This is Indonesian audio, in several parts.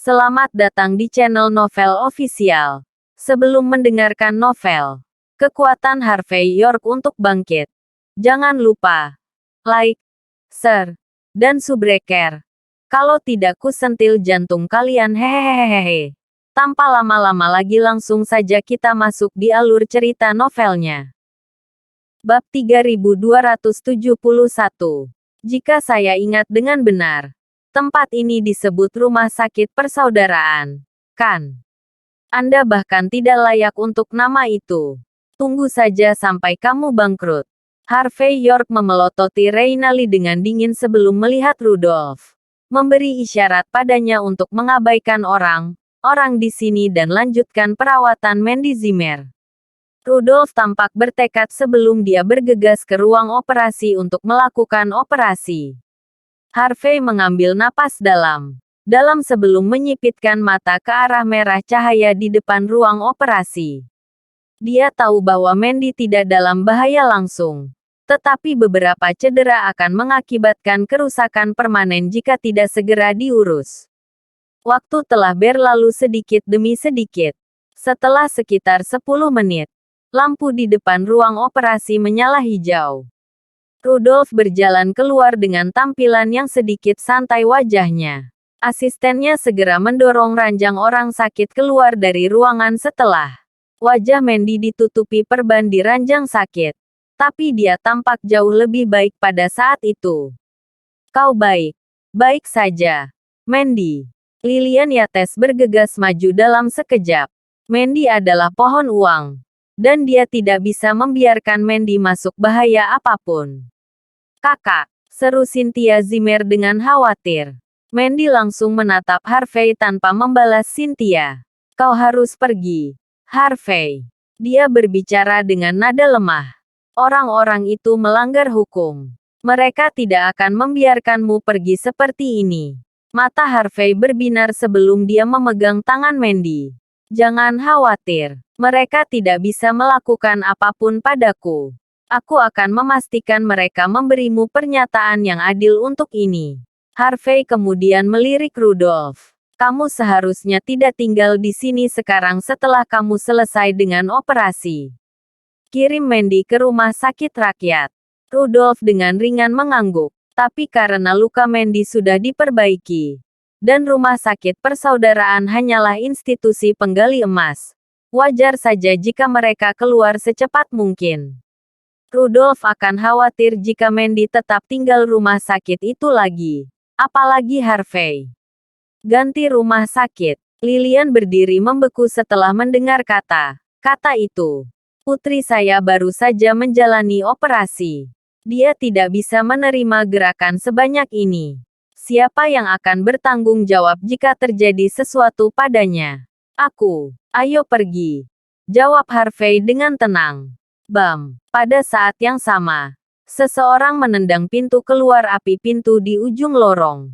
Selamat datang di channel Novel Official. Sebelum mendengarkan novel, kekuatan Harvey York untuk bangkit. Jangan lupa like, share, dan subscribe. Kalau tidak kusentil jantung kalian hehehehe. Tanpa lama-lama lagi langsung saja kita masuk di alur cerita novelnya. Bab 3271. Jika saya ingat dengan benar, tempat ini disebut Rumah Sakit Persaudaraan, kan? Anda bahkan tidak layak untuk nama itu. Tunggu saja sampai kamu bangkrut. Harvey York memelototi Reynali dengan dingin sebelum melihat Rudolph. Memberi isyarat padanya untuk mengabaikan orang di sini dan lanjutkan perawatan Mandy Zimmer. Rudolph tampak bertekad sebelum dia bergegas ke ruang operasi untuk melakukan operasi. Harvey mengambil napas dalam sebelum menyipitkan mata ke arah merah cahaya di depan ruang operasi. Dia tahu bahwa Mandy tidak dalam bahaya langsung, tetapi beberapa cedera akan mengakibatkan kerusakan permanen jika tidak segera diurus. Waktu telah berlalu sedikit demi sedikit. Setelah sekitar 10 menit, lampu di depan ruang operasi menyala hijau. Rudolph berjalan keluar dengan tampilan yang sedikit santai wajahnya. Asistennya segera mendorong ranjang orang sakit keluar dari ruangan setelah wajah Mandy ditutupi perban di ranjang sakit. Tapi dia tampak jauh lebih baik pada saat itu. Kau baik. Baik saja, Mandy. Lilian Yates bergegas maju dalam sekejap. Mandy adalah pohon uang. Dan dia tidak bisa membiarkan Mandy masuk bahaya apapun. Kakak, seru Cynthia Zimmer dengan khawatir. Mandy langsung menatap Harvey tanpa membalas Cynthia. Kau harus pergi, Harvey. Dia berbicara dengan nada lemah. Orang-orang itu melanggar hukum. Mereka tidak akan membiarkanmu pergi seperti ini. Mata Harvey berbinar sebelum dia memegang tangan Mandy. Jangan khawatir. Mereka tidak bisa melakukan apapun padaku. Aku akan memastikan mereka memberimu pernyataan yang adil untuk ini. Harvey kemudian melirik Rudolph. Kamu seharusnya tidak tinggal di sini sekarang setelah kamu selesai dengan operasi. Kirim Mandy ke rumah sakit rakyat. Rudolph dengan ringan mengangguk. Tapi karena luka Mandy sudah diperbaiki, dan rumah sakit persaudaraan hanyalah institusi penggali emas, wajar saja jika mereka keluar secepat mungkin. Rudolph akan khawatir jika Mandy tetap tinggal rumah sakit itu lagi. Apalagi Harvey. Ganti rumah sakit. Lilian berdiri membeku setelah mendengar kata itu. Putri saya baru saja menjalani operasi. Dia tidak bisa menerima gerakan sebanyak ini. Siapa yang akan bertanggung jawab jika terjadi sesuatu padanya? Aku. Ayo pergi. Jawab Harvey dengan tenang. Bam. Pada saat yang sama, seseorang menendang pintu keluar api pintu di ujung lorong.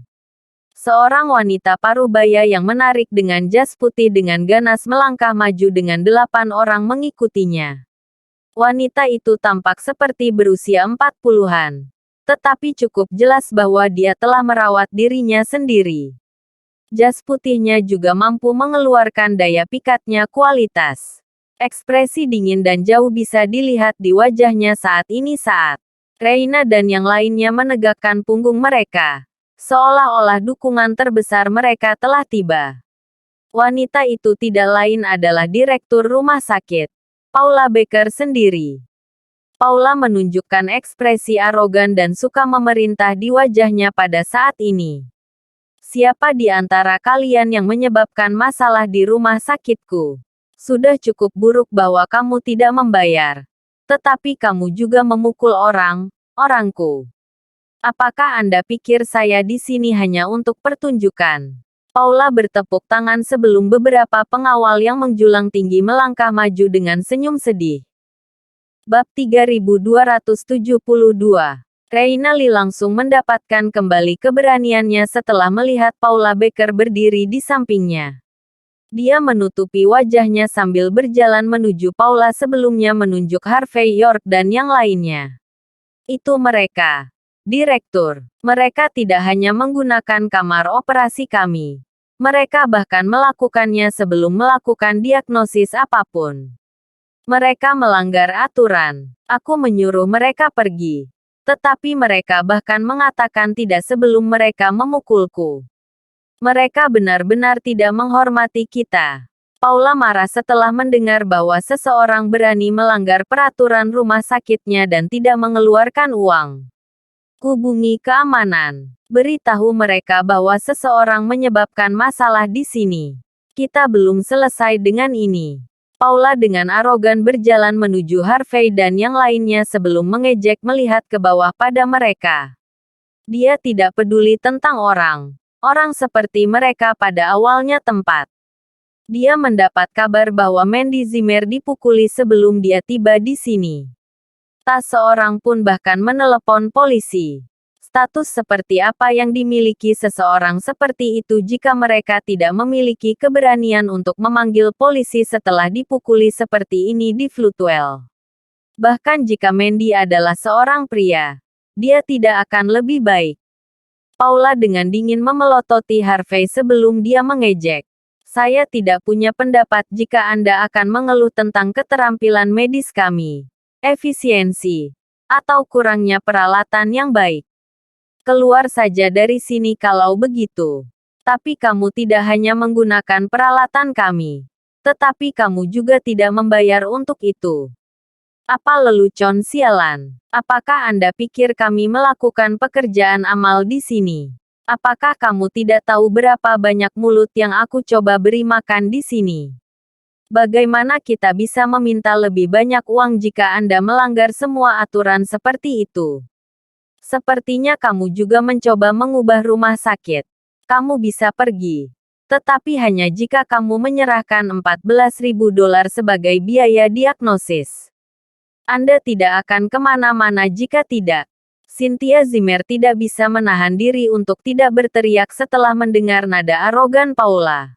Seorang wanita parubaya yang menarik dengan jas putih dengan ganas melangkah maju dengan 8 orang mengikutinya. Wanita itu tampak seperti berusia 40-an. Tetapi cukup jelas bahwa dia telah merawat dirinya sendiri. Jas putihnya juga mampu mengeluarkan daya pikatnya kualitas. Ekspresi dingin dan jauh bisa dilihat di wajahnya saat Reina dan yang lainnya menegakkan punggung mereka. Seolah-olah dukungan terbesar mereka telah tiba. Wanita itu tidak lain adalah direktur rumah sakit, Paula Baker sendiri. Paula menunjukkan ekspresi arogan dan suka memerintah di wajahnya pada saat ini. Siapa di antara kalian yang menyebabkan masalah di rumah sakitku? Sudah cukup buruk bahwa kamu tidak membayar. Tetapi kamu juga memukul orangku. Apakah Anda pikir saya di sini hanya untuk pertunjukan? Paula bertepuk tangan sebelum beberapa pengawal yang menjulang tinggi melangkah maju dengan senyum sedih. Bab 3272. Reynali langsung mendapatkan kembali keberaniannya setelah melihat Paula Baker berdiri di sampingnya. Dia menutupi wajahnya sambil berjalan menuju Paula sebelumnya menunjuk Harvey York dan yang lainnya. Itu mereka. Direktur. Mereka tidak hanya menggunakan kamar operasi kami. Mereka bahkan melakukannya sebelum melakukan diagnosis apapun. Mereka melanggar aturan. Aku menyuruh mereka pergi. Tetapi mereka bahkan mengatakan tidak sebelum mereka memukulku. Mereka benar-benar tidak menghormati kita. Paula marah setelah mendengar bahwa seseorang berani melanggar peraturan rumah sakitnya dan tidak mengeluarkan uang. Hubungi keamanan. Beritahu mereka bahwa seseorang menyebabkan masalah di sini. Kita belum selesai dengan ini. Paula dengan arogan berjalan menuju Harvey dan yang lainnya sebelum mengejek melihat ke bawah pada mereka. Dia tidak peduli tentang orang seperti mereka pada awalnya tempat. Dia mendapat kabar bahwa Mandy Zimmer dipukuli sebelum dia tiba di sini. Tak seorang pun bahkan menelepon polisi. Status seperti apa yang dimiliki seseorang seperti itu jika mereka tidak memiliki keberanian untuk memanggil polisi setelah dipukuli seperti ini di Floodwell. Bahkan jika Mandy adalah seorang pria, dia tidak akan lebih baik. Paula dengan dingin memelototi Harvey sebelum dia mengejek. Saya tidak punya pendapat jika Anda akan mengeluh tentang keterampilan medis kami, efisiensi, atau kurangnya peralatan yang baik. Keluar saja dari sini kalau begitu. Tapi kamu tidak hanya menggunakan peralatan kami, tetapi kamu juga tidak membayar untuk itu. Apa lelucon sialan? Apakah Anda pikir kami melakukan pekerjaan amal di sini? Apakah kamu tidak tahu berapa banyak mulut yang aku coba beri makan di sini? Bagaimana kita bisa meminta lebih banyak uang jika Anda melanggar semua aturan seperti itu? Sepertinya kamu juga mencoba mengubah rumah sakit. Kamu bisa pergi. Tetapi hanya jika kamu menyerahkan $14.000 sebagai biaya diagnosis. Anda tidak akan kemana-mana jika tidak. Cynthia Zimmer tidak bisa menahan diri untuk tidak berteriak setelah mendengar nada arogan Paula.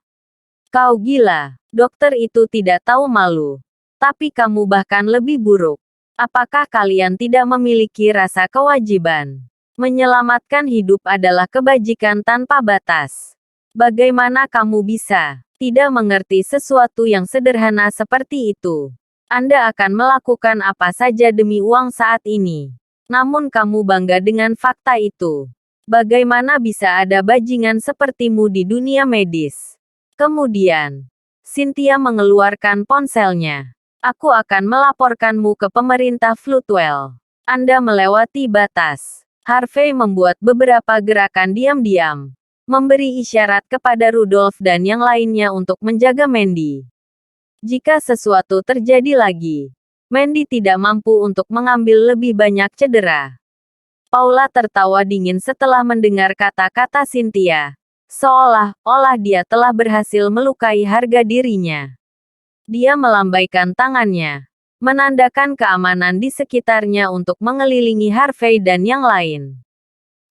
Kau gila. Dokter itu tidak tahu malu. Tapi kamu bahkan lebih buruk. Apakah kalian tidak memiliki rasa kewajiban? Menyelamatkan hidup adalah kebajikan tanpa batas. Bagaimana kamu bisa tidak mengerti sesuatu yang sederhana seperti itu? Anda akan melakukan apa saja demi uang saat ini. Namun kamu bangga dengan fakta itu. Bagaimana bisa ada bajingan sepertimu di dunia medis? Kemudian, Cynthia mengeluarkan ponselnya. Aku akan melaporkanmu ke pemerintah Floodwell. Anda melewati batas. Harvey membuat beberapa gerakan diam-diam. Memberi isyarat kepada Rudolph dan yang lainnya untuk menjaga Mandy. Jika sesuatu terjadi lagi, Mandy tidak mampu untuk mengambil lebih banyak cedera. Paula tertawa dingin setelah mendengar kata-kata Cynthia. Seolah-olah dia telah berhasil melukai harga dirinya. Dia melambaikan tangannya, menandakan keamanan di sekitarnya untuk mengelilingi Harvey dan yang lain.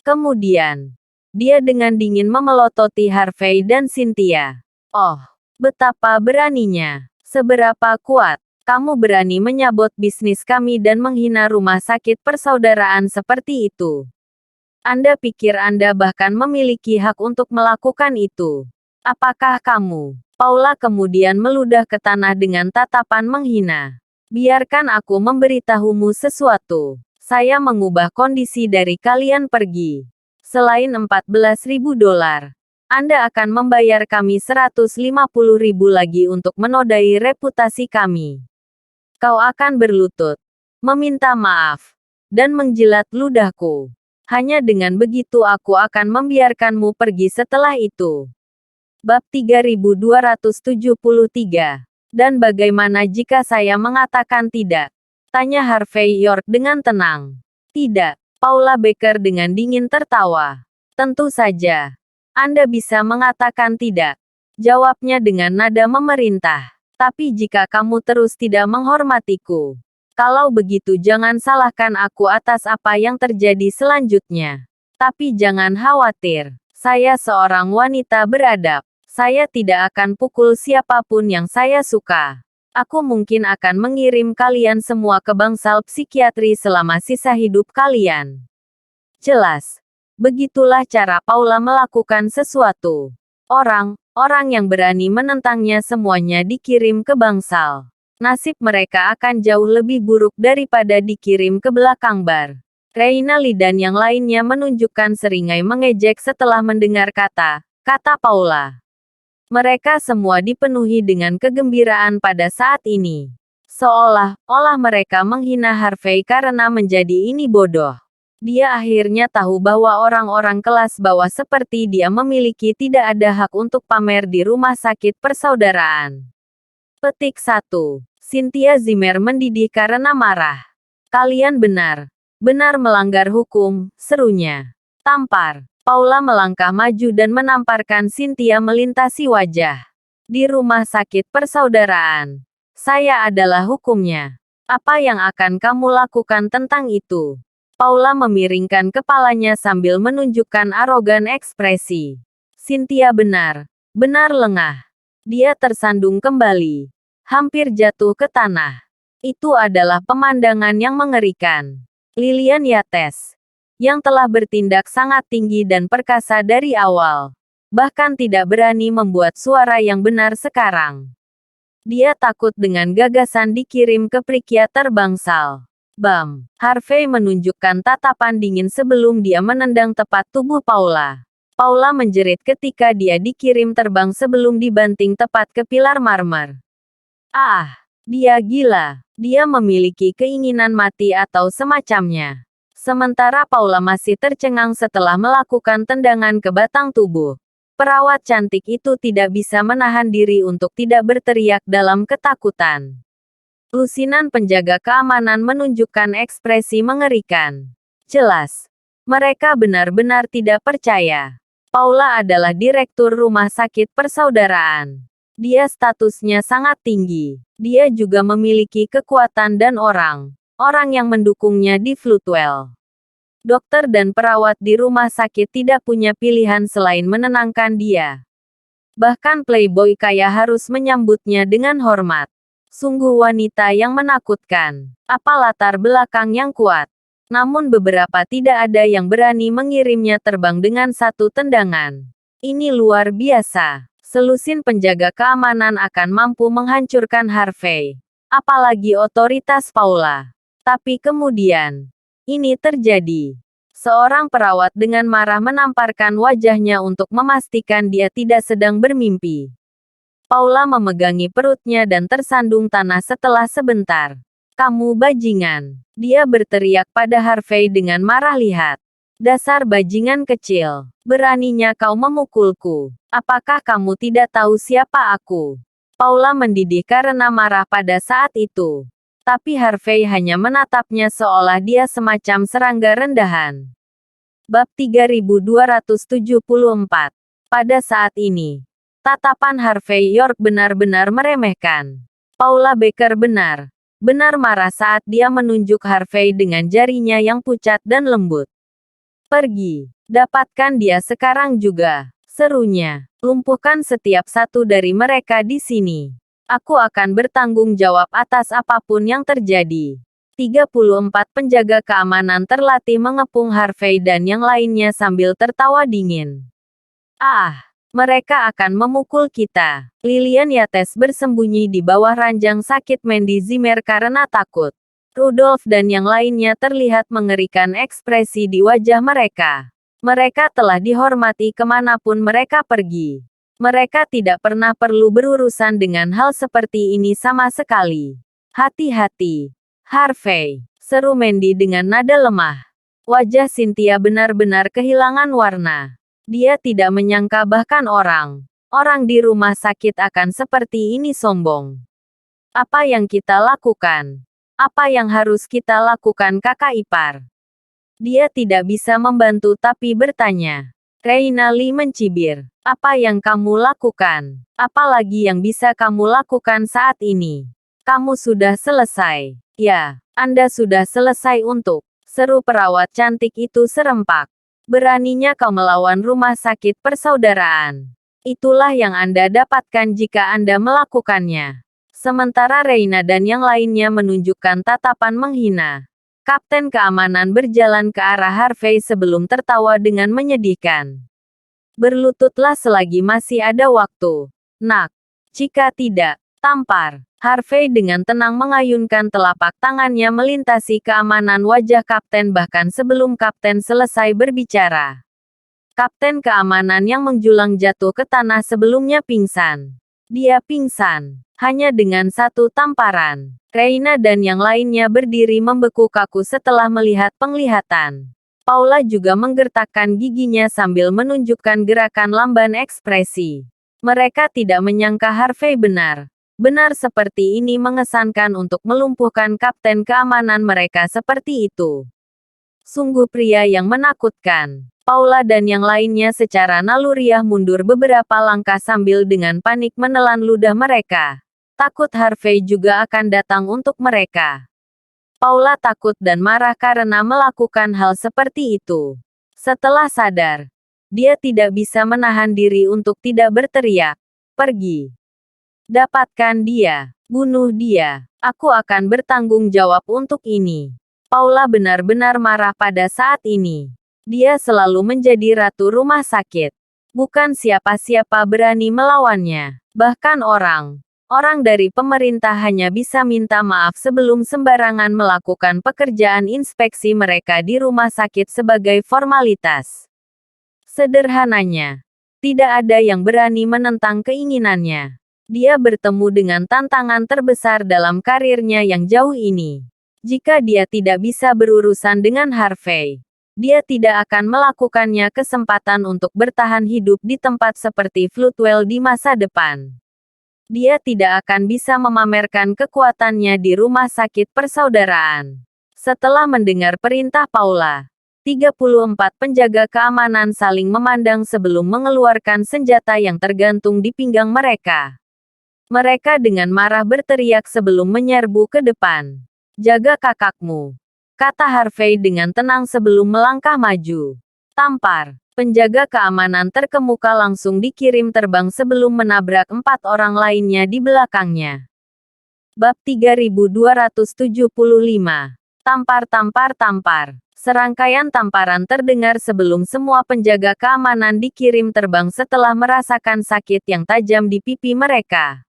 Kemudian, dia dengan dingin memelototi Harvey dan Cynthia. Oh, betapa beraninya. Seberapa kuat kamu berani menyabot bisnis kami dan menghina rumah sakit persaudaraan seperti itu? Anda pikir Anda bahkan memiliki hak untuk melakukan itu? Apakah kamu? Paula kemudian meludah ke tanah dengan tatapan menghina. Biarkan aku memberitahumu sesuatu. Saya mengubah kondisi dari kalian pergi. Selain $14.000, Anda akan membayar kami $150.000 lagi untuk menodai reputasi kami. Kau akan berlutut, meminta maaf, dan menjilat ludahku. Hanya dengan begitu aku akan membiarkanmu pergi setelah itu. Bab 3273. Dan bagaimana jika saya mengatakan tidak? Tanya Harvey York dengan tenang. Tidak. Paula Baker dengan dingin tertawa. Tentu saja. Anda bisa mengatakan tidak. Jawabnya dengan nada memerintah. Tapi jika kamu terus tidak menghormatiku, kalau begitu jangan salahkan aku atas apa yang terjadi selanjutnya. Tapi jangan khawatir. Saya seorang wanita beradab. Saya tidak akan pukul siapapun yang saya suka. Aku mungkin akan mengirim kalian semua ke bangsal psikiatri selama sisa hidup kalian. Jelas. Begitulah cara Paula melakukan sesuatu. Orang yang berani menentangnya semuanya dikirim ke bangsal. Nasib mereka akan jauh lebih buruk daripada dikirim ke belakang bar. Reina Lee dan yang lainnya menunjukkan seringai mengejek setelah mendengar kata Paula. Mereka semua dipenuhi dengan kegembiraan pada saat ini. Seolah-olah mereka menghina Harvey karena menjadi ini bodoh. Dia akhirnya tahu bahwa orang-orang kelas bawah seperti dia memiliki tidak ada hak untuk pamer di rumah sakit persaudaraan. Petik 1. Cynthia Zimmer mendidih karena marah. Kalian benar melanggar hukum, serunya. Tampar. Paula melangkah maju dan menamparkan Cynthia melintasi wajah. Di rumah sakit persaudaraan. Saya adalah hukumnya. Apa yang akan kamu lakukan tentang itu? Paula memiringkan kepalanya sambil menunjukkan arogan ekspresi. Cynthia benar lengah. Dia tersandung kembali. Hampir jatuh ke tanah. Itu adalah pemandangan yang mengerikan. Lilian Yates, yang telah bertindak sangat tinggi dan perkasa dari awal, bahkan tidak berani membuat suara yang benar sekarang. Dia takut dengan gagasan dikirim ke psikiater bangsal. Bam! Harvey menunjukkan tatapan dingin sebelum dia menendang tepat tubuh Paula. Paula menjerit ketika dia dikirim terbang sebelum dibanting tepat ke pilar marmer. Ah! Dia gila. Dia memiliki keinginan mati atau semacamnya. Sementara Paula masih tercengang setelah melakukan tendangan ke batang tubuh. Perawat cantik itu tidak bisa menahan diri untuk tidak berteriak dalam ketakutan. Lusinan penjaga keamanan menunjukkan ekspresi mengerikan. Jelas, mereka benar-benar tidak percaya. Paula adalah direktur rumah sakit persaudaraan. Dia statusnya sangat tinggi. Dia juga memiliki kekuatan dan orang yang mendukungnya di Floodwell. Dokter dan perawat di rumah sakit tidak punya pilihan selain menenangkan dia. Bahkan playboy kaya harus menyambutnya dengan hormat. Sungguh wanita yang menakutkan. Apa latar belakang yang kuat. Namun beberapa tidak ada yang berani mengirimnya terbang dengan satu tendangan. Ini luar biasa. Selusin penjaga keamanan akan mampu menghancurkan Harvey. Apalagi otoritas Paula. Tapi kemudian, ini terjadi. Seorang perawat dengan marah menamparkan wajahnya untuk memastikan dia tidak sedang bermimpi. Paula memegangi perutnya dan tersandung tanah setelah sebentar. Kamu bajingan. Dia berteriak pada Harvey dengan marah. Lihat. Dasar bajingan kecil. Beraninya kau memukulku. Apakah kamu tidak tahu siapa aku? Paula mendidih karena marah pada saat itu. Tapi Harvey hanya menatapnya seolah dia semacam serangga rendahan. Bab 3274. Pada saat ini, tatapan Harvey York benar-benar meremehkan. Paula Baker benar marah saat dia menunjuk Harvey dengan jarinya yang pucat dan lembut. Pergi. Dapatkan dia sekarang juga. Serunya. Lumpuhkan setiap satu dari mereka di sini. Aku akan bertanggung jawab atas apapun yang terjadi. 34 penjaga keamanan terlatih mengepung Harvey dan yang lainnya sambil tertawa dingin. Ah, mereka akan memukul kita. Lilian Yates bersembunyi di bawah ranjang sakit Mandy Zimmer karena takut. Rudolph dan yang lainnya terlihat mengerikan ekspresi di wajah mereka. Mereka telah dihormati kemanapun mereka pergi. Mereka tidak pernah perlu berurusan dengan hal seperti ini sama sekali. Hati-hati, Harvey, seru Mandy dengan nada lemah. Wajah Cynthia benar-benar kehilangan warna. Dia tidak menyangka bahkan orang di rumah sakit akan seperti ini sombong. Apa yang kita lakukan? Apa yang harus kita lakukan kakak ipar? Dia tidak bisa membantu tapi bertanya. Reina Lee mencibir. Apa yang kamu lakukan? Apalagi yang bisa kamu lakukan saat ini? Kamu sudah selesai. Ya, Anda sudah selesai untuk. Seru perawat cantik itu serempak. Beraninya kau melawan rumah sakit persaudaraan. Itulah yang Anda dapatkan jika Anda melakukannya. Sementara Reina dan yang lainnya menunjukkan tatapan menghina. Kapten keamanan berjalan ke arah Harvey sebelum tertawa dengan menyedihkan. Berlututlah selagi masih ada waktu. Nak. Jika tidak, tampar. Harvey dengan tenang mengayunkan telapak tangannya melintasi keamanan wajah kapten bahkan sebelum kapten selesai berbicara. Kapten keamanan yang menjulang jatuh ke tanah sebelumnya pingsan. Dia pingsan. Hanya dengan satu tamparan. Reina dan yang lainnya berdiri membeku kaku setelah melihat penglihatan. Paula juga menggertakkan giginya sambil menunjukkan gerakan lamban ekspresi. Mereka tidak menyangka Harvey benar. Benar seperti ini mengesankan untuk melumpuhkan kapten keamanan mereka seperti itu. Sungguh pria yang menakutkan. Paula dan yang lainnya secara naluriah mundur beberapa langkah sambil dengan panik menelan ludah mereka. Takut Harvey juga akan datang untuk mereka. Paula takut dan marah karena melakukan hal seperti itu. Setelah sadar, dia tidak bisa menahan diri untuk tidak berteriak. Pergi. Dapatkan dia. Bunuh dia. Aku akan bertanggung jawab untuk ini. Paula benar-benar marah pada saat ini. Dia selalu menjadi ratu rumah sakit. Bukan siapa-siapa berani melawannya. Bahkan orang dari pemerintah hanya bisa minta maaf sebelum sembarangan melakukan pekerjaan inspeksi mereka di rumah sakit sebagai formalitas. Sederhananya, tidak ada yang berani menentang keinginannya. Dia bertemu dengan tantangan terbesar dalam karirnya yang jauh ini. Jika dia tidak bisa berurusan dengan Harvey, dia tidak akan melakukannya kesempatan untuk bertahan hidup di tempat seperti Floodwell di masa depan. Dia tidak akan bisa memamerkan kekuatannya di rumah sakit persaudaraan. Setelah mendengar perintah Paula, 34 penjaga keamanan saling memandang sebelum mengeluarkan senjata yang tergantung di pinggang mereka. Mereka dengan marah berteriak sebelum menyerbu ke depan. Jaga kakakmu, kata Harvey dengan tenang sebelum melangkah maju. Tampar. Penjaga keamanan terkemuka langsung dikirim terbang sebelum menabrak 4 orang lainnya di belakangnya. Bab 3275. Tampar. Serangkaian tamparan terdengar sebelum semua penjaga keamanan dikirim terbang setelah merasakan sakit yang tajam di pipi mereka.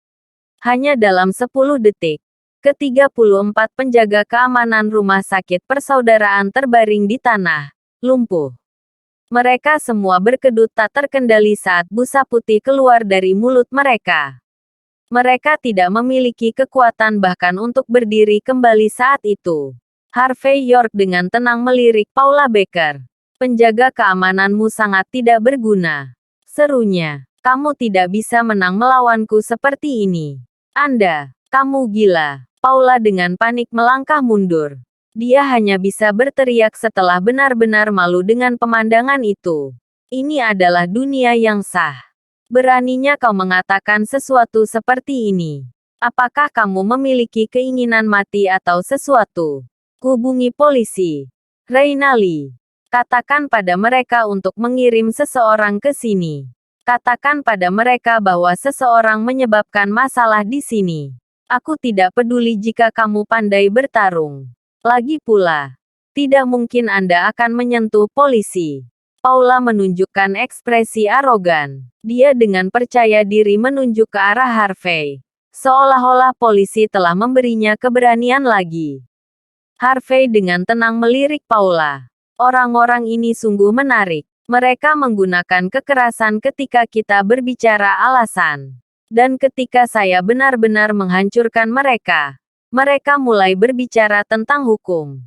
Hanya dalam 10 detik, ke-34 penjaga keamanan rumah sakit persaudaraan terbaring di tanah, lumpuh. Mereka semua berkedut tak terkendali saat busa putih keluar dari mulut mereka. Mereka tidak memiliki kekuatan bahkan untuk berdiri kembali saat itu. Harvey York dengan tenang melirik Paula Becker. Penjaga keamananmu sangat tidak berguna. Serunya, kamu tidak bisa menang melawanku seperti ini. Kamu gila. Paula dengan panik melangkah mundur. Dia hanya bisa berteriak setelah benar-benar malu dengan pemandangan itu. Ini adalah dunia yang sah. Beraninya kau mengatakan sesuatu seperti ini. Apakah kamu memiliki keinginan mati atau sesuatu? Hubungi polisi. Reina Lee. Katakan pada mereka untuk mengirim seseorang ke sini. Katakan pada mereka bahwa seseorang menyebabkan masalah di sini. Aku tidak peduli jika kamu pandai bertarung. Lagi pula, tidak mungkin Anda akan menyentuh polisi. Paula menunjukkan ekspresi arogan. Dia dengan percaya diri menunjuk ke arah Harvey. Seolah-olah polisi telah memberinya keberanian lagi. Harvey dengan tenang melirik Paula. Orang-orang ini sungguh menarik. Mereka menggunakan kekerasan ketika kita berbicara alasan. Dan ketika saya benar-benar menghancurkan mereka, mereka mulai berbicara tentang hukum.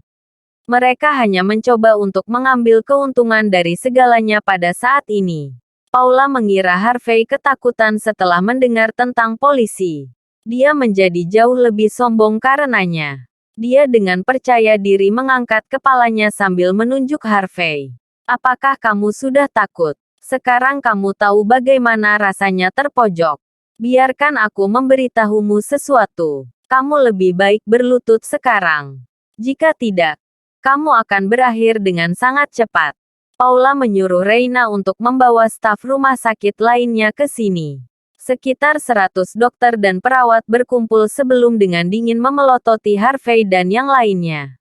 Mereka hanya mencoba untuk mengambil keuntungan dari segalanya pada saat ini. Paula mengira Harvey ketakutan setelah mendengar tentang polisi. Dia menjadi jauh lebih sombong karenanya. Dia dengan percaya diri mengangkat kepalanya sambil menunjuk Harvey. Apakah kamu sudah takut? Sekarang kamu tahu bagaimana rasanya terpojok. Biarkan aku memberitahumu sesuatu. Kamu lebih baik berlutut sekarang. Jika tidak, kamu akan berakhir dengan sangat cepat. Paula menyuruh Reina untuk membawa staf rumah sakit lainnya ke sini. Sekitar 100 dokter dan perawat berkumpul sebelum dengan dingin memelototi Harvey dan yang lainnya.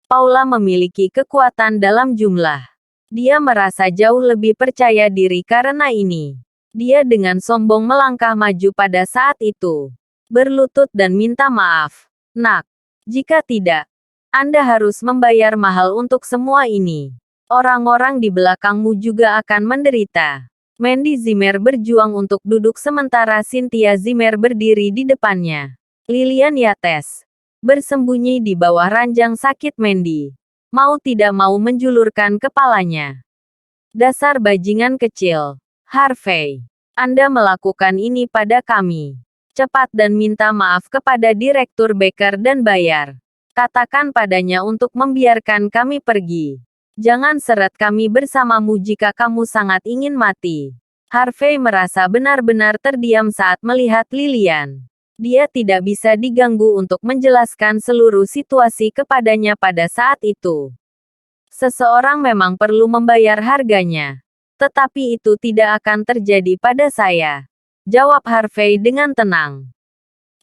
Paula memiliki kekuatan dalam jumlah. Dia merasa jauh lebih percaya diri karena ini. Dia dengan sombong melangkah maju pada saat itu. Berlutut dan minta maaf. Nak, jika tidak, Anda harus membayar mahal untuk semua ini. Orang-orang di belakangmu juga akan menderita. Mandy Zimmer berjuang untuk duduk sementara Cynthia Zimmer berdiri di depannya. Lilian Yates bersembunyi di bawah ranjang sakit Mandy. Mau tidak mau menjulurkan kepalanya. Dasar bajingan kecil. Harvey, Anda melakukan ini pada kami. Cepat dan minta maaf kepada Direktur Baker dan bayar. Katakan padanya untuk membiarkan kami pergi. Jangan seret kami bersamamu jika kamu sangat ingin mati. Harvey merasa benar-benar terdiam saat melihat Lilian. Dia tidak bisa diganggu untuk menjelaskan seluruh situasi kepadanya pada saat itu. Seseorang memang perlu membayar harganya. Tetapi itu tidak akan terjadi pada saya. Jawab Harvey dengan tenang.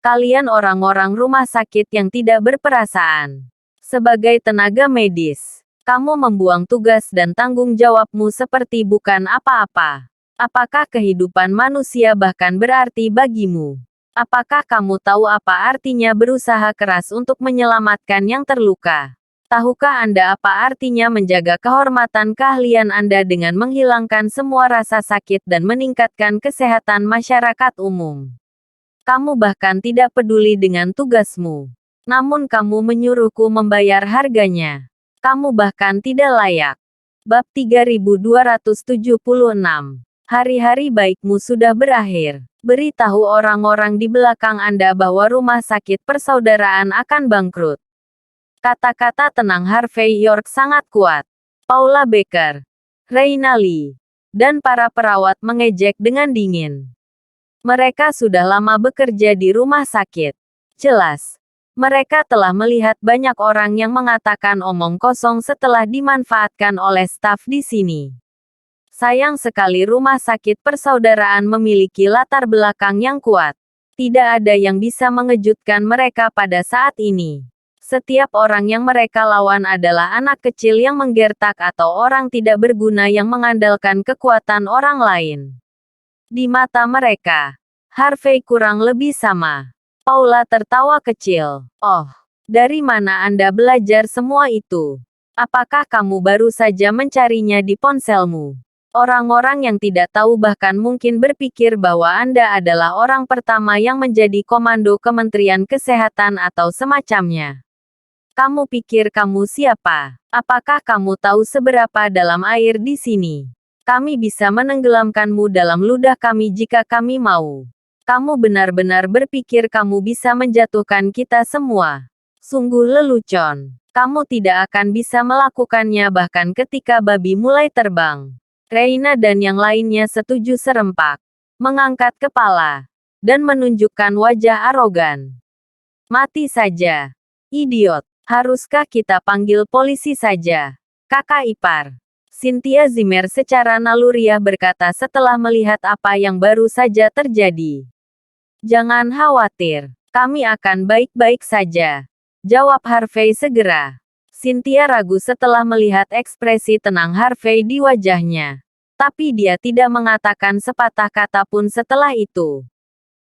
Kalian orang-orang rumah sakit yang tidak berperasaan. Sebagai tenaga medis, kamu membuang tugas dan tanggung jawabmu seperti bukan apa-apa. Apakah kehidupan manusia bahkan berarti bagimu? Apakah kamu tahu apa artinya berusaha keras untuk menyelamatkan yang terluka? Tahukah Anda apa artinya menjaga kehormatan keahlian Anda dengan menghilangkan semua rasa sakit dan meningkatkan kesehatan masyarakat umum? Kamu bahkan tidak peduli dengan tugasmu. Namun kamu menyuruhku membayar harganya. Kamu bahkan tidak layak. Bab 3276. Hari-hari baikmu sudah berakhir. Beritahu orang-orang di belakang Anda bahwa rumah sakit persaudaraan akan bangkrut. Kata-kata tenang Harvey York sangat kuat. Paula Baker, Reina Lee, dan para perawat mengejek dengan dingin. Mereka sudah lama bekerja di rumah sakit. Jelas, mereka telah melihat banyak orang yang mengatakan omong kosong setelah dimanfaatkan oleh staf di sini. Sayang sekali rumah sakit persaudaraan memiliki latar belakang yang kuat. Tidak ada yang bisa mengejutkan mereka pada saat ini. Setiap orang yang mereka lawan adalah anak kecil yang menggertak atau orang tidak berguna yang mengandalkan kekuatan orang lain. Di mata mereka, Harvey kurang lebih sama. Paula tertawa kecil. Oh, dari mana Anda belajar semua itu? Apakah kamu baru saja mencarinya di ponselmu? Orang-orang yang tidak tahu bahkan mungkin berpikir bahwa Anda adalah orang pertama yang menjadi komando Kementerian Kesehatan atau semacamnya. Kamu pikir kamu siapa? Apakah kamu tahu seberapa dalam air di sini? Kami bisa menenggelamkanmu dalam ludah kami jika kami mau. Kamu benar-benar berpikir kamu bisa menjatuhkan kita semua. Sungguh lelucon. Kamu tidak akan bisa melakukannya bahkan ketika babi mulai terbang. Reina dan yang lainnya setuju serempak. Mengangkat kepala. Dan menunjukkan wajah arogan. Mati saja. Idiot. Haruskah kita panggil polisi saja? Kakak ipar. Cynthia Zimmer secara naluriah berkata setelah melihat apa yang baru saja terjadi. Jangan khawatir. Kami akan baik-baik saja. Jawab Harvey segera. Cynthia ragu setelah melihat ekspresi tenang Harvey di wajahnya. Tapi dia tidak mengatakan sepatah kata pun setelah itu.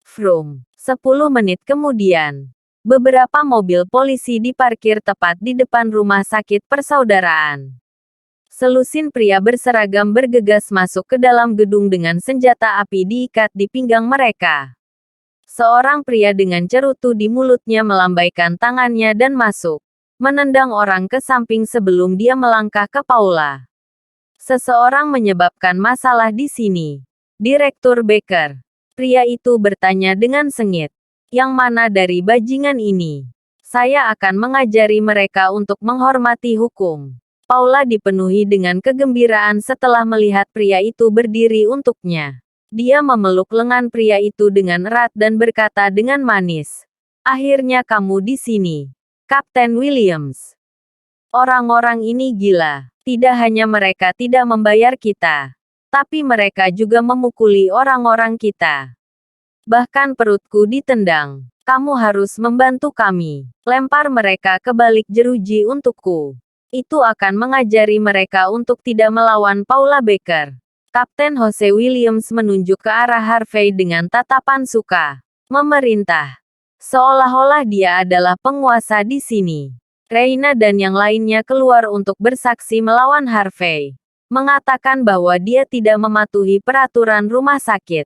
Vroom. 10 menit kemudian. Beberapa mobil polisi diparkir tepat di depan rumah sakit persaudaraan. Selusin pria berseragam bergegas masuk ke dalam gedung dengan senjata api diikat di pinggang mereka. Seorang pria dengan cerutu di mulutnya melambaikan tangannya dan masuk. Menendang orang ke samping sebelum dia melangkah ke Paula. Seseorang menyebabkan masalah di sini. Direktur Baker. Pria itu bertanya dengan sengit. Yang mana dari bajingan ini? Saya akan mengajari mereka untuk menghormati hukum. Paula dipenuhi dengan kegembiraan setelah melihat pria itu berdiri untuknya. Dia memeluk lengan pria itu dengan erat dan berkata dengan manis. Akhirnya kamu di sini. Kapten Williams. Orang-orang ini gila. Tidak hanya mereka tidak membayar kita. Tapi mereka juga memukuli orang-orang kita. Bahkan perutku ditendang. Kamu harus membantu kami. Lempar mereka ke balik jeruji untukku. Itu akan mengajari mereka untuk tidak melawan Paula Becker. Kapten Jose Williams menunjuk ke arah Harvey dengan tatapan suka. Memerintah. Seolah-olah dia adalah penguasa di sini. Reina dan yang lainnya keluar untuk bersaksi melawan Harvey. Mengatakan bahwa dia tidak mematuhi peraturan rumah sakit.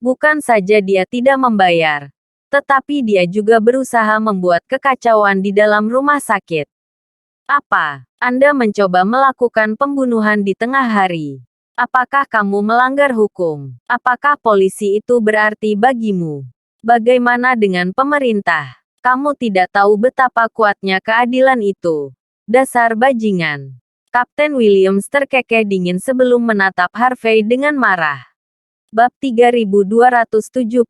Bukan saja dia tidak membayar, tetapi dia juga berusaha membuat kekacauan di dalam rumah sakit. Apa? Anda mencoba melakukan pembunuhan di tengah hari? Apakah kamu melanggar hukum? Apakah polisi itu berarti bagimu? Bagaimana dengan pemerintah? Kamu tidak tahu betapa kuatnya keadilan itu. Dasar bajingan. Kapten Williams terkekeh dingin sebelum menatap Harvey dengan marah. Bab 3277.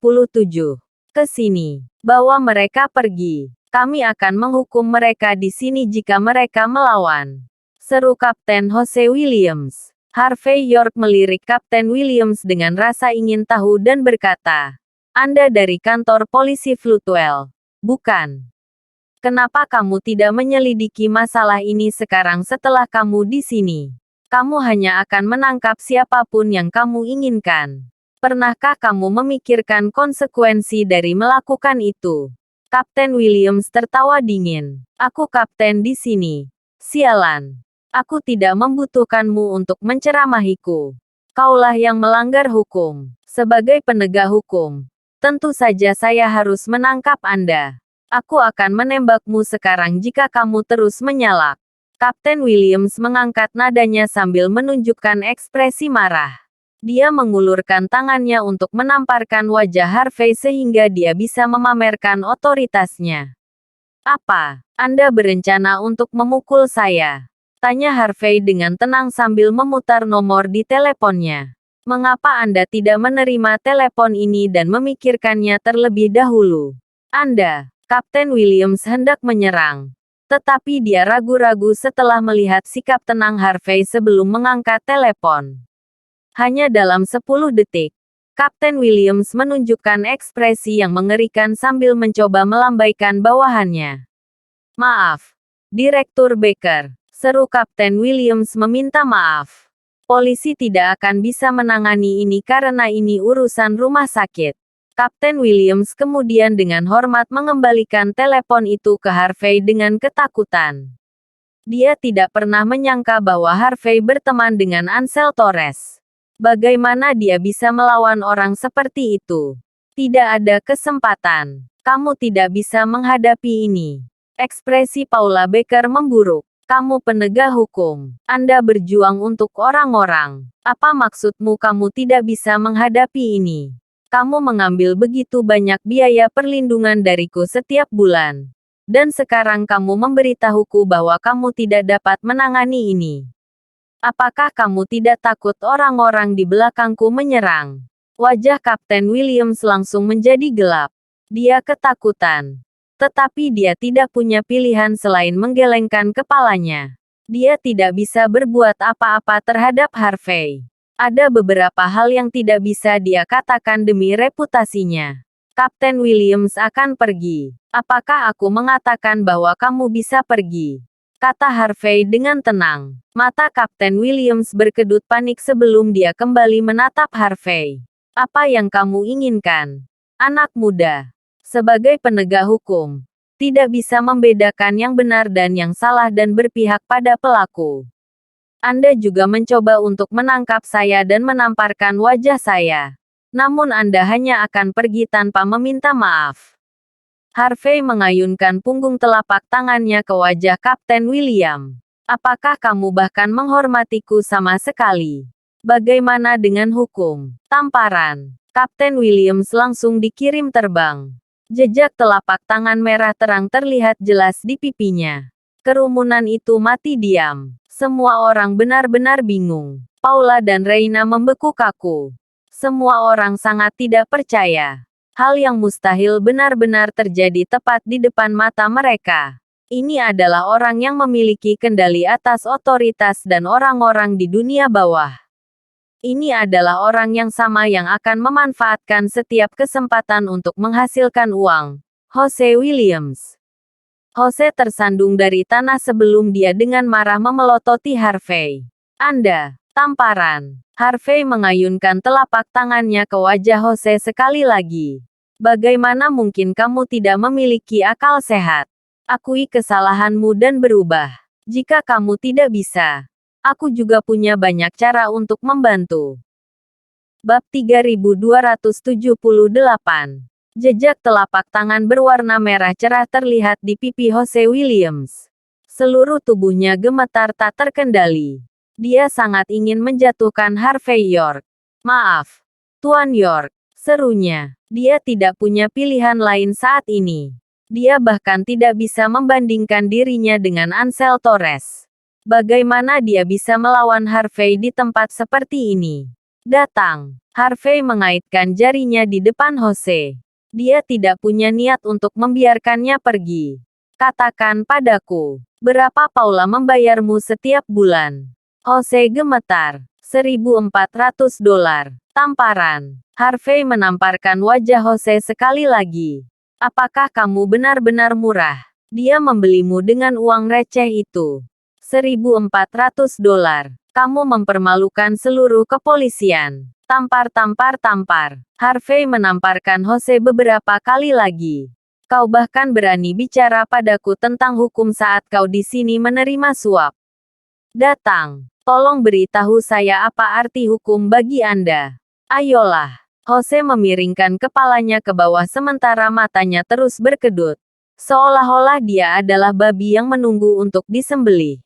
Ke sini. Bawa mereka pergi. Kami akan menghukum mereka di sini jika mereka melawan. Seru Kapten Jose Williams. Harvey York melirik Kapten Williams dengan rasa ingin tahu dan berkata, Anda dari kantor polisi Floodwell, bukan? Kenapa kamu tidak menyelidiki masalah ini sekarang setelah kamu di sini? Kamu hanya akan menangkap siapapun yang kamu inginkan. Pernahkah kamu memikirkan konsekuensi dari melakukan itu? Kapten Williams tertawa dingin. Aku kapten di sini. Sialan. Aku tidak membutuhkanmu untuk menceramahiku. Kaulah yang melanggar hukum. Sebagai penegak hukum, tentu saja saya harus menangkap Anda. Aku akan menembakmu sekarang jika kamu terus menyalak. Kapten Williams mengangkat nadanya sambil menunjukkan ekspresi marah. Dia mengulurkan tangannya untuk menamparkan wajah Harvey sehingga dia bisa memamerkan otoritasnya. Apa? Anda berencana untuk memukul saya? Tanya Harvey dengan tenang sambil memutar nomor di teleponnya. Mengapa Anda tidak menerima telepon ini dan memikirkannya terlebih dahulu? Anda, Kapten Williams hendak menyerang. Tetapi dia ragu-ragu setelah melihat sikap tenang Harvey sebelum mengangkat telepon. Hanya dalam 10 detik, Kapten Williams menunjukkan ekspresi yang mengerikan sambil mencoba melambaikan bawahannya. Maaf, Direktur Becker. Seru Kapten Williams meminta maaf. Polisi tidak akan bisa menangani ini karena ini urusan rumah sakit. Kapten Williams kemudian dengan hormat mengembalikan telepon itu ke Harvey dengan ketakutan. Dia tidak pernah menyangka bahwa Harvey berteman dengan Ansel Torres. Bagaimana dia bisa melawan orang seperti itu? Tidak ada kesempatan. Kamu tidak bisa menghadapi ini. Ekspresi Paula Becker memburuk. Kamu penegak hukum. Anda berjuang untuk orang-orang. Apa maksudmu kamu tidak bisa menghadapi ini? Kamu mengambil begitu banyak biaya perlindungan dariku setiap bulan. Dan sekarang kamu memberitahuku bahwa kamu tidak dapat menangani ini. Apakah kamu tidak takut orang-orang di belakangku menyerang? Wajah Kapten Williams langsung menjadi gelap. Dia ketakutan. Tetapi dia tidak punya pilihan selain menggelengkan kepalanya. Dia tidak bisa berbuat apa-apa terhadap Harvey. Ada beberapa hal yang tidak bisa dia katakan demi reputasinya. Kapten Williams akan pergi. Apakah aku mengatakan bahwa kamu bisa pergi? Kata Harvey dengan tenang. Mata Kapten Williams berkedut panik sebelum dia kembali menatap Harvey. Apa yang kamu inginkan? Anak muda. Sebagai penegak hukum, tidak bisa membedakan yang benar dan yang salah dan berpihak pada pelaku. Anda juga mencoba untuk menangkap saya dan menamparkan wajah saya. Namun Anda hanya akan pergi tanpa meminta maaf. Harvey mengayunkan punggung telapak tangannya ke wajah Kapten William. Apakah kamu bahkan menghormatiku sama sekali? Bagaimana dengan hukum? Tamparan. Kapten Williams langsung dikirim terbang. Jejak telapak tangan merah terang terlihat jelas di pipinya. Kerumunan itu mati diam. Semua orang benar-benar bingung. Paula dan Reina membeku kaku. Semua orang sangat tidak percaya. Hal yang mustahil benar-benar terjadi tepat di depan mata mereka. Ini adalah orang yang memiliki kendali atas otoritas dan orang-orang di dunia bawah. Ini adalah orang yang sama yang akan memanfaatkan setiap kesempatan untuk menghasilkan uang. Jose Williams. Jose tersandung dari tanah sebelum dia dengan marah memelototi Harvey. Anda, tamparan. Harvey mengayunkan telapak tangannya ke wajah Jose sekali lagi. Bagaimana mungkin kamu tidak memiliki akal sehat? Akui kesalahanmu dan berubah. Jika kamu tidak bisa, aku juga punya banyak cara untuk membantu. Bab 3278. Jejak telapak tangan berwarna merah cerah terlihat di pipi Jose Williams. Seluruh tubuhnya gemetar tak terkendali. Dia sangat ingin menjatuhkan Harvey York. Maaf, Tuan York, serunya. Dia tidak punya pilihan lain saat ini. Dia bahkan tidak bisa membandingkan dirinya dengan Ansel Torres. Bagaimana dia bisa melawan Harvey di tempat seperti ini? Datang. Harvey mengaitkan jarinya di depan Jose. Dia tidak punya niat untuk membiarkannya pergi. Katakan padaku, berapa Paula membayarmu setiap bulan? Jose gemetar. $1.400. Tamparan. Harvey menamparkan wajah Jose sekali lagi. Apakah kamu benar-benar murah? Dia membelimu dengan uang receh itu. $1.400. Kamu mempermalukan seluruh kepolisian. Tampar. Harvey menamparkan Jose beberapa kali lagi. Kau bahkan berani bicara padaku tentang hukum saat kau di sini menerima suap. Datang. Tolong beritahu saya apa arti hukum bagi Anda. Ayolah. Jose memiringkan kepalanya ke bawah sementara matanya terus berkedut. Seolah-olah dia adalah babi yang menunggu untuk disembelih.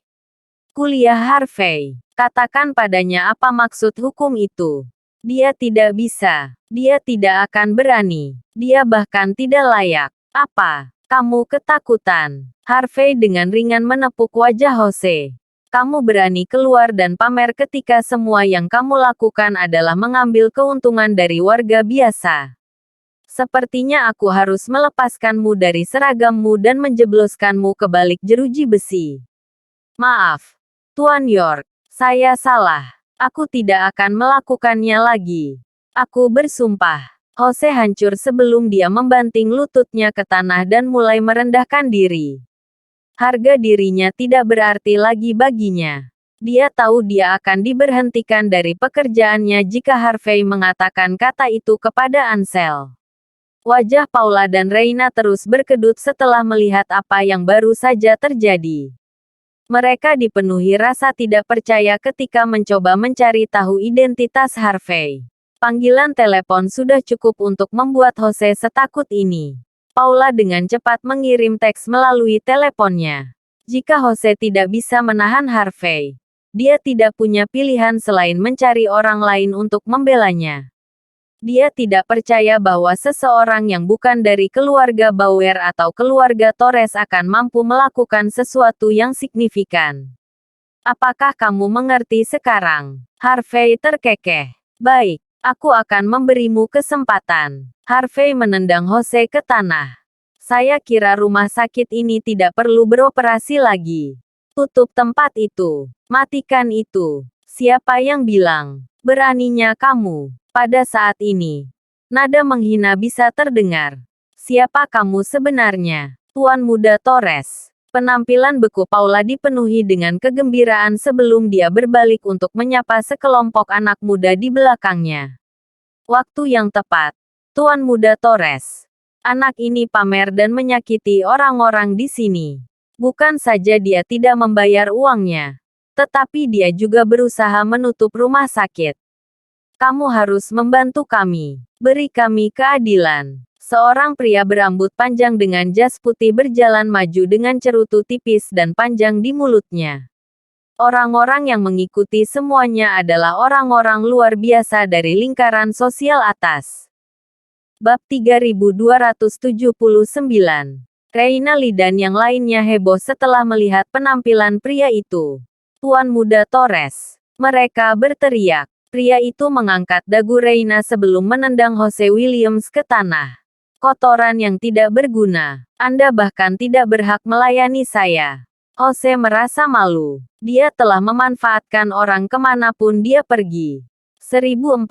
Kuliah Harvey. Katakan padanya apa maksud hukum itu. Dia tidak bisa. Dia tidak akan berani. Dia bahkan tidak layak. Apa? Kamu ketakutan. Harvey dengan ringan menepuk wajah Jose. Kamu berani keluar dan pamer ketika semua yang kamu lakukan adalah mengambil keuntungan dari warga biasa. Sepertinya aku harus melepaskanmu dari seragammu dan menjebloskanmu ke balik jeruji besi. Maaf, Tuan York. Saya salah. Aku tidak akan melakukannya lagi. Aku bersumpah. Jose hancur sebelum dia membanting lututnya ke tanah dan mulai merendahkan diri. Harga dirinya tidak berarti lagi baginya. Dia tahu dia akan diberhentikan dari pekerjaannya jika Harvey mengatakan kata itu kepada Ansel. Wajah Paula dan Reina terus berkedut setelah melihat apa yang baru saja terjadi. Mereka dipenuhi rasa tidak percaya ketika mencoba mencari tahu identitas Harvey. Panggilan telepon sudah cukup untuk membuat Jose setakut ini. Paula dengan cepat mengirim teks melalui teleponnya. Jika Jose tidak bisa menahan Harvey, dia tidak punya pilihan selain mencari orang lain untuk membelanya. Dia tidak percaya bahwa seseorang yang bukan dari keluarga Bauer atau keluarga Torres akan mampu melakukan sesuatu yang signifikan. Apakah kamu mengerti sekarang? Harvey terkekeh. Baik, aku akan memberimu kesempatan. Harvey menendang Jose ke tanah. Saya kira rumah sakit ini tidak perlu beroperasi lagi. Tutup tempat itu. Matikan itu. Siapa yang bilang? Beraninya kamu. Pada saat ini, nada menghina bisa terdengar. Siapa kamu sebenarnya? Tuan Muda Torres. Penampilan beku Paula dipenuhi dengan kegembiraan sebelum dia berbalik untuk menyapa sekelompok anak muda di belakangnya. Waktu yang tepat. Tuan Muda Torres. Anak ini pamer dan menyakiti orang-orang di sini. Bukan saja dia tidak membayar uangnya, tetapi dia juga berusaha menutup rumah sakit. Kamu harus membantu kami. Beri kami keadilan. Seorang pria berambut panjang dengan jas putih berjalan maju dengan cerutu tipis dan panjang di mulutnya. Orang-orang yang mengikuti semuanya adalah orang-orang luar biasa dari lingkaran sosial atas. Bab 3279. Reina Lee dan yang lainnya heboh setelah melihat penampilan pria itu. Tuan Muda Torres. Mereka berteriak. Pria itu mengangkat dagu Reina sebelum menendang Jose Williams ke tanah. Kotoran yang tidak berguna. Anda bahkan tidak berhak melayani saya. Jose merasa malu. Dia telah memanfaatkan orang kemanapun dia pergi. $1.400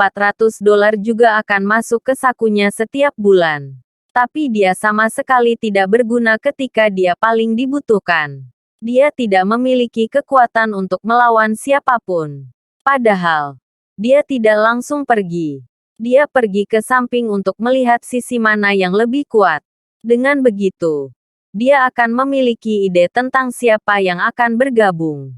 juga akan masuk ke sakunya setiap bulan. Tapi dia sama sekali tidak berguna ketika dia paling dibutuhkan. Dia tidak memiliki kekuatan untuk melawan siapapun. Padahal, dia tidak langsung pergi. Dia pergi ke samping untuk melihat sisi mana yang lebih kuat. Dengan begitu, dia akan memiliki ide tentang siapa yang akan bergabung.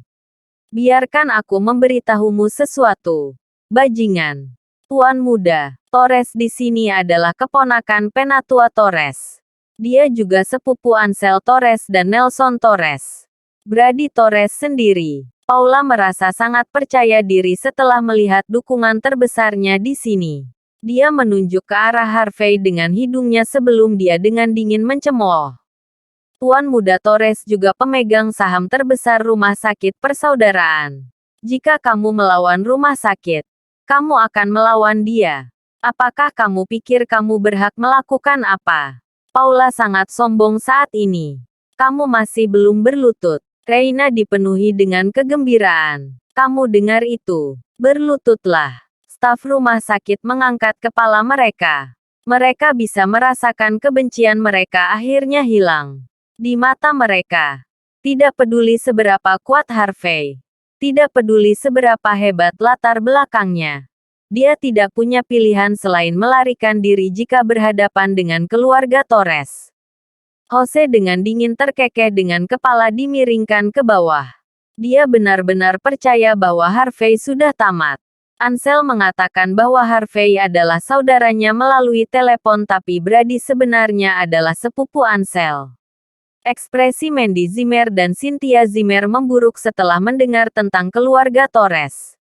Biarkan aku memberitahumu sesuatu. Bajingan. Tuan muda, Torres di sini adalah keponakan Penatua Torres. Dia juga sepupu Ansel Torres dan Nelson Torres. Brady Torres sendiri. Paula merasa sangat percaya diri setelah melihat dukungan terbesarnya di sini. Dia menunjuk ke arah Harvey dengan hidungnya sebelum dia dengan dingin mencemooh. Tuan muda Torres juga pemegang saham terbesar rumah sakit persaudaraan. Jika kamu melawan rumah sakit, kamu akan melawan dia. Apakah kamu pikir kamu berhak melakukan apa? Paula sangat sombong saat ini. Kamu masih belum berlutut. Reina dipenuhi dengan kegembiraan. Kamu dengar itu? Berlututlah. Staf rumah sakit mengangkat kepala mereka. Mereka bisa merasakan kebencian mereka akhirnya hilang. Di mata mereka. Tidak peduli seberapa kuat Harvey. Tidak peduli seberapa hebat latar belakangnya. Dia tidak punya pilihan selain melarikan diri jika berhadapan dengan keluarga Torres. Jose dengan dingin terkekeh dengan kepala dimiringkan ke bawah. Dia benar-benar percaya bahwa Harvey sudah tamat. Ansel mengatakan bahwa Harvey adalah saudaranya melalui telepon tapi Brady sebenarnya adalah sepupu Ansel. Ekspresi Mandy Zimmer dan Cynthia Zimmer memburuk setelah mendengar tentang keluarga Torres.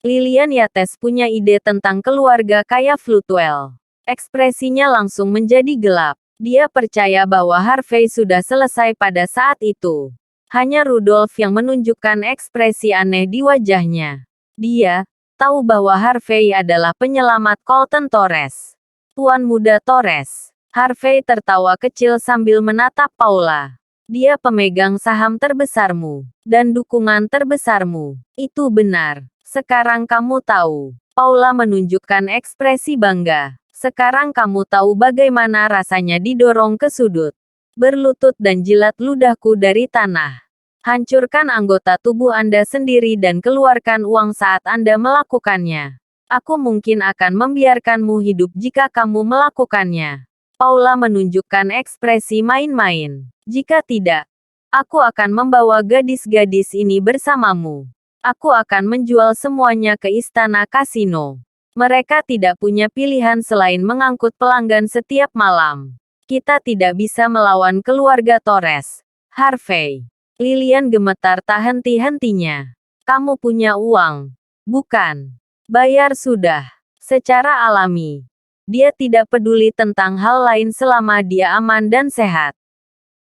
Lilian Yates punya ide tentang keluarga kaya Floodwell. Ekspresinya langsung menjadi gelap. Dia percaya bahwa Harvey sudah selesai pada saat itu. Hanya Rudolph yang menunjukkan ekspresi aneh di wajahnya. Dia tahu bahwa Harvey adalah penyelamat Colton Torres. Tuan muda Torres. Harvey tertawa kecil sambil menatap Paula. Dia pemegang saham terbesarmu dan dukungan terbesarmu. Itu benar. Sekarang kamu tahu. Paula menunjukkan ekspresi bangga. Sekarang kamu tahu bagaimana rasanya didorong ke sudut. Berlutut dan jilat ludahku dari tanah. Hancurkan anggota tubuh Anda sendiri dan keluarkan uang saat Anda melakukannya. Aku mungkin akan membiarkanmu hidup jika kamu melakukannya. Paula menunjukkan ekspresi main-main. Jika tidak, aku akan membawa gadis-gadis ini bersamamu. Aku akan menjual semuanya ke istana kasino. Mereka tidak punya pilihan selain mengangkut pelanggan setiap malam. Kita tidak bisa melawan keluarga Torres. Harvey. Lilian gemetar tak henti-hentinya. Kamu punya uang. Bukan. Bayar sudah. Secara alami. Dia tidak peduli tentang hal lain selama dia aman dan sehat.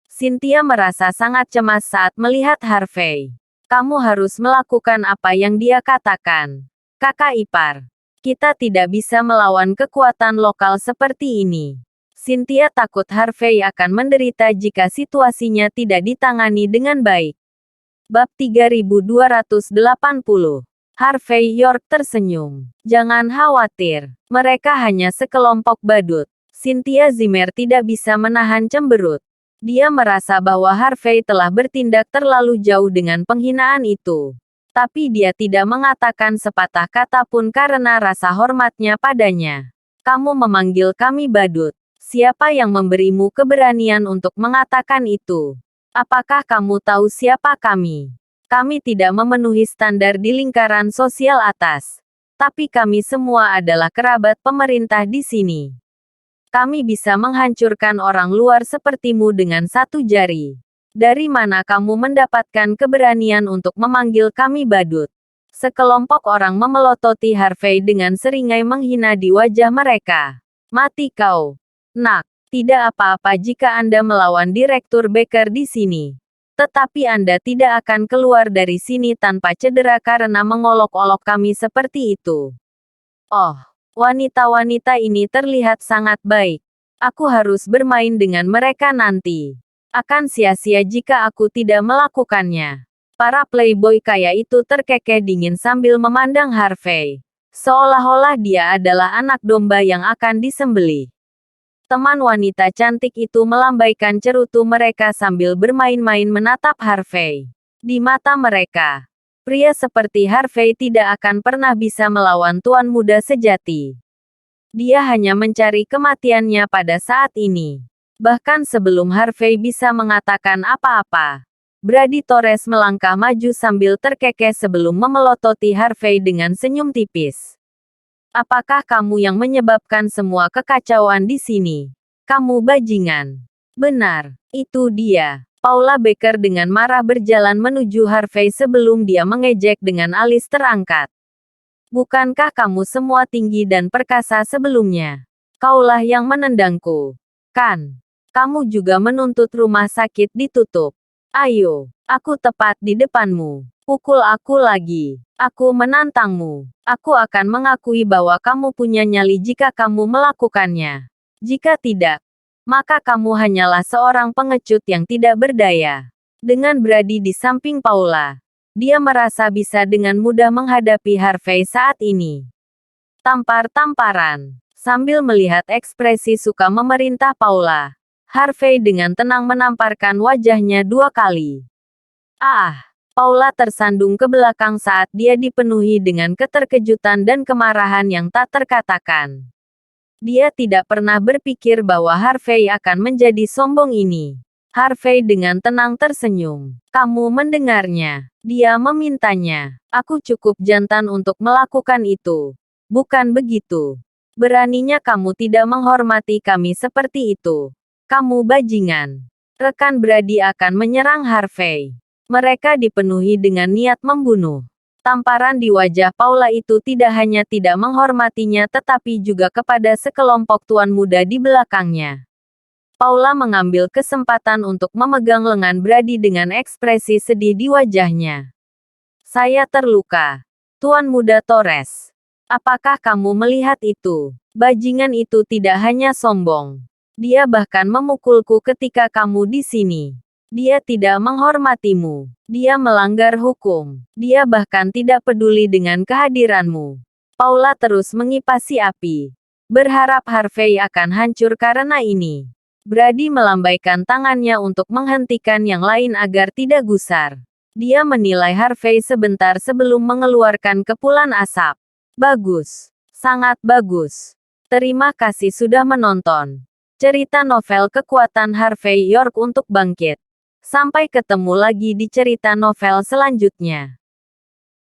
Cynthia merasa sangat cemas saat melihat Harvey. Kamu harus melakukan apa yang dia katakan. Kakak ipar. Kita tidak bisa melawan kekuatan lokal seperti ini. Cynthia takut Harvey akan menderita jika situasinya tidak ditangani dengan baik. Bab 3280. Harvey York tersenyum. Jangan khawatir. Mereka hanya sekelompok badut. Cynthia Zimmer tidak bisa menahan cemberut. Dia merasa bahwa Harvey telah bertindak terlalu jauh dengan penghinaan itu. Tapi dia tidak mengatakan sepatah kata pun karena rasa hormatnya padanya. Kamu memanggil kami badut. Siapa yang memberimu keberanian untuk mengatakan itu? Apakah kamu tahu siapa kami? Kami tidak memenuhi standar di lingkaran sosial atas. Tapi kami semua adalah kerabat pemerintah di sini. Kami bisa menghancurkan orang luar sepertimu dengan satu jari. Dari mana kamu mendapatkan keberanian untuk memanggil kami badut? Sekelompok orang memelototi Harvey dengan seringai menghina di wajah mereka. Mati kau, nak. Tidak apa-apa jika Anda melawan Direktur Baker di sini. Tetapi Anda tidak akan keluar dari sini tanpa cedera karena mengolok-olok kami seperti itu. Oh, wanita-wanita ini terlihat sangat baik. Aku harus bermain dengan mereka nanti. Akan sia-sia jika aku tidak melakukannya. Para playboy kaya itu terkekeh dingin sambil memandang Harvey. Seolah-olah dia adalah anak domba yang akan disembelih. Teman wanita cantik itu melambaikan cerutu mereka sambil bermain-main menatap Harvey. Di mata mereka, pria seperti Harvey tidak akan pernah bisa melawan tuan muda sejati. Dia hanya mencari kematiannya pada saat ini. Bahkan sebelum Harvey bisa mengatakan apa-apa, Brady Torres melangkah maju sambil terkekeh sebelum memelototi Harvey dengan senyum tipis. Apakah kamu yang menyebabkan semua kekacauan di sini? Kamu bajingan. Benar, itu dia. Paula Becker dengan marah berjalan menuju Harvey sebelum dia mengejek dengan alis terangkat. Bukankah kamu semua tinggi dan perkasa sebelumnya? Kaulah yang menendangku. Kan? Kamu juga menuntut rumah sakit ditutup. Ayo, aku tepat di depanmu. Pukul aku lagi. Aku menantangmu. Aku akan mengakui bahwa kamu punya nyali jika kamu melakukannya. Jika tidak, maka kamu hanyalah seorang pengecut yang tidak berdaya. Dengan Brady di samping Paula, dia merasa bisa dengan mudah menghadapi Harvey saat ini. Tampar-tamparan. Sambil melihat ekspresi suka memerintah Paula, Harvey dengan tenang menamparkan wajahnya 2 kali. Ah! Paula tersandung ke belakang saat dia dipenuhi dengan keterkejutan dan kemarahan yang tak terkatakan. Dia tidak pernah berpikir bahwa Harvey akan menjadi sombong ini. Harvey dengan tenang tersenyum. Kamu mendengarnya. Dia memintanya. Aku cukup jantan untuk melakukan itu. Bukan begitu. Beraninya kamu tidak menghormati kami seperti itu. Kamu bajingan. Rekan Brady akan menyerang Harvey. Mereka dipenuhi dengan niat membunuh. Tamparan di wajah Paula itu tidak hanya tidak menghormatinya tetapi juga kepada sekelompok tuan muda di belakangnya. Paula mengambil kesempatan untuk memegang lengan Brady dengan ekspresi sedih di wajahnya. Saya terluka. Tuan muda Torres. Apakah kamu melihat itu? Bajingan itu tidak hanya sombong. Dia bahkan memukulku ketika kamu di sini. Dia tidak menghormatimu. Dia melanggar hukum. Dia bahkan tidak peduli dengan kehadiranmu. Paula terus mengipasi api. Berharap Harvey akan hancur karena ini. Brady melambaikan tangannya untuk menghentikan yang lain agar tidak gusar. Dia menilai Harvey sebentar sebelum mengeluarkan kepulan asap. Bagus. Sangat bagus. Terima kasih sudah menonton. Cerita novel kekuatan Harvey York untuk bangkit. Sampai ketemu lagi di cerita novel selanjutnya.